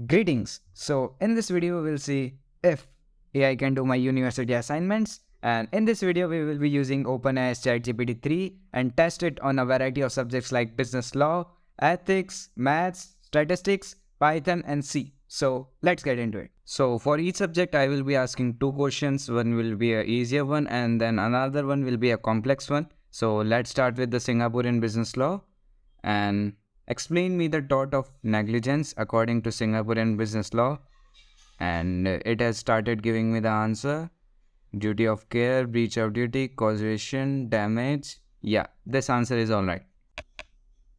Greetings. So in this video we'll see if AI can do my university assignments, and in this video we will be using OpenAI's ChatGPT 3 and test it on a variety of subjects like business law, ethics, maths, statistics, Python and C. So let's get into it. So for each subject I will be asking two questions. One will be a easier one and then another one will be a complex one. So let's start with the Singaporean business law and explain me the tort of negligence according to Singaporean business law. And it has started giving me the answer. Duty of care, breach of duty, causation, damage. Yeah, this answer is alright.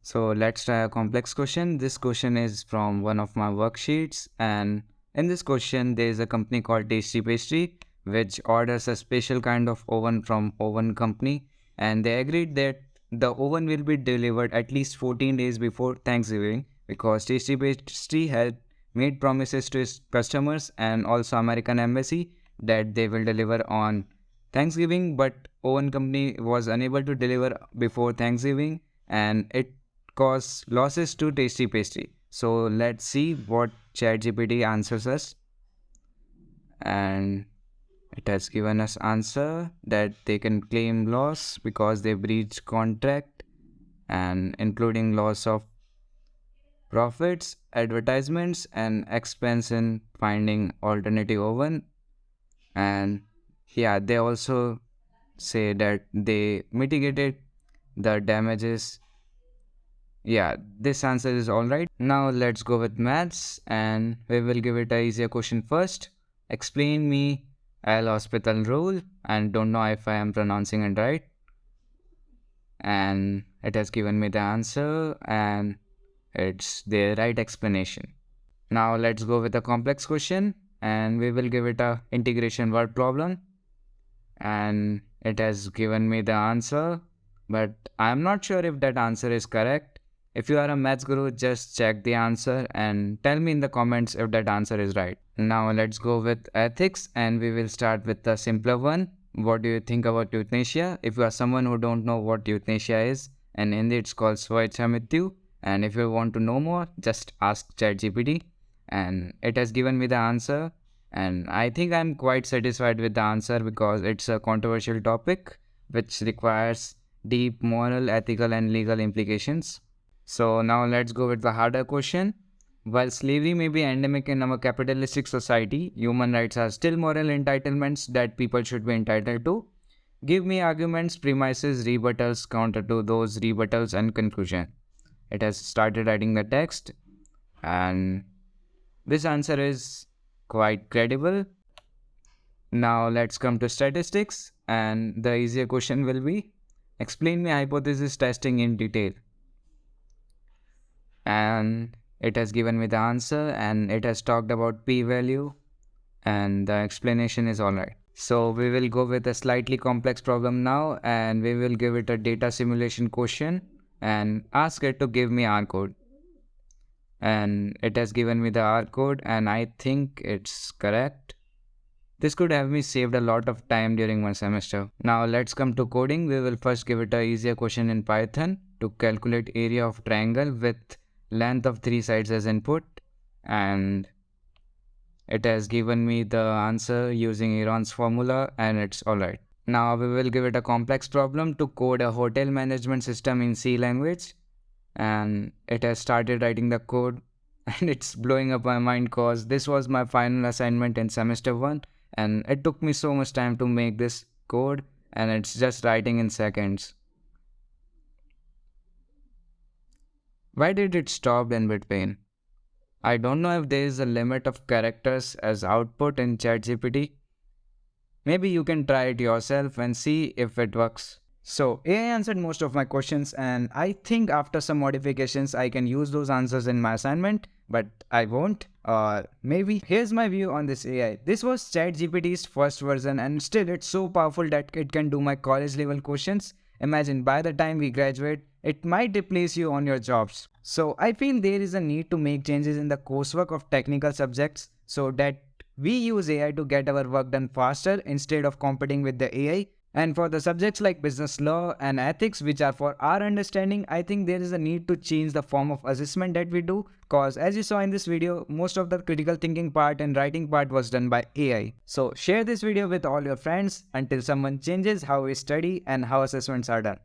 So let's try a complex question. This question is from one of my worksheets, and in this question there is a company called Tasty Pastry which orders a special kind of oven from oven company, and they agreed that the oven will be delivered at least 14 days before Thanksgiving because Tasty Pastry had made promises to its customers and also American Embassy that they will deliver on Thanksgiving, but oven company was unable to deliver before Thanksgiving and it caused losses to Tasty Pastry. So let's see what ChatGPT answers us, and it has given us answer that they can claim loss because they breached contract and including loss of profits, advertisements and expense in finding alternative oven. And yeah, they also say that they mitigated the damages. Yeah, this answer is alright. Now let's go with maths and we will give it a easier question first. Explain me Al hospital rule, and don't know if I am pronouncing it right. And it has given me the answer and it's the right explanation. Now let's go with a complex question and we will give it a integration word problem, and it has given me the answer, but I am not sure if that answer is correct. If you are a maths guru, just check the answer and tell me in the comments if that answer is right. Now let's go with ethics and we will start with the simpler one. What do you think about euthanasia? If you are someone who don't know what euthanasia is, and in it's called Mrityu, and if you want to know more, just ask ChatGPT, and it has given me the answer, and I think I'm quite satisfied with the answer because it's a controversial topic which requires deep moral, ethical and legal implications. So now let's go with the harder question. While slavery may be endemic in our capitalistic society, human rights are still moral entitlements that people should be entitled to. Give me arguments, premises, rebuttals, counter to those rebuttals and conclusion. It has started writing the text and this answer is quite credible. Now let's come to statistics, and the easier question will be explain me hypothesis testing in detail. And it has given me the answer and it has talked about p-value and the explanation is alright. So we will go with a slightly complex problem now and we will give it a data simulation question and ask it to give me R code. And it has given me the R code and I think it's correct. This could have me saved a lot of time during my semester. Now let's come to coding. We will first give it a easier question in Python to calculate area of triangle with length of 3 sides as input, and it has given me the answer using Aaron's formula and it's alright. Now we will give it a complex problem to code a hotel management system in C language, and it has started writing the code and it's blowing up my mind cause this was my final assignment in semester 1 and it took me so much time to make this code and it's just writing in seconds. Why did it stop in between? I don't know if there is a limit of characters as output in ChatGPT. Maybe you can try it yourself and see if it works. So AI answered most of my questions and I think after some modifications I can use those answers in my assignment, but I won't. Or maybe. Here's my view on this AI. This was ChatGPT's first version and still it's so powerful that it can do my college level questions. Imagine by the time we graduate, it might replace you on your jobs. So I feel there is a need to make changes in the coursework of technical subjects so that we use AI to get our work done faster instead of competing with the AI. And for the subjects like business law and ethics, which are for our understanding, I think there is a need to change the form of assessment that we do. Cause as you saw in this video, most of the critical thinking part and writing part was done by AI. So share this video with all your friends until someone changes how we study and how assessments are done.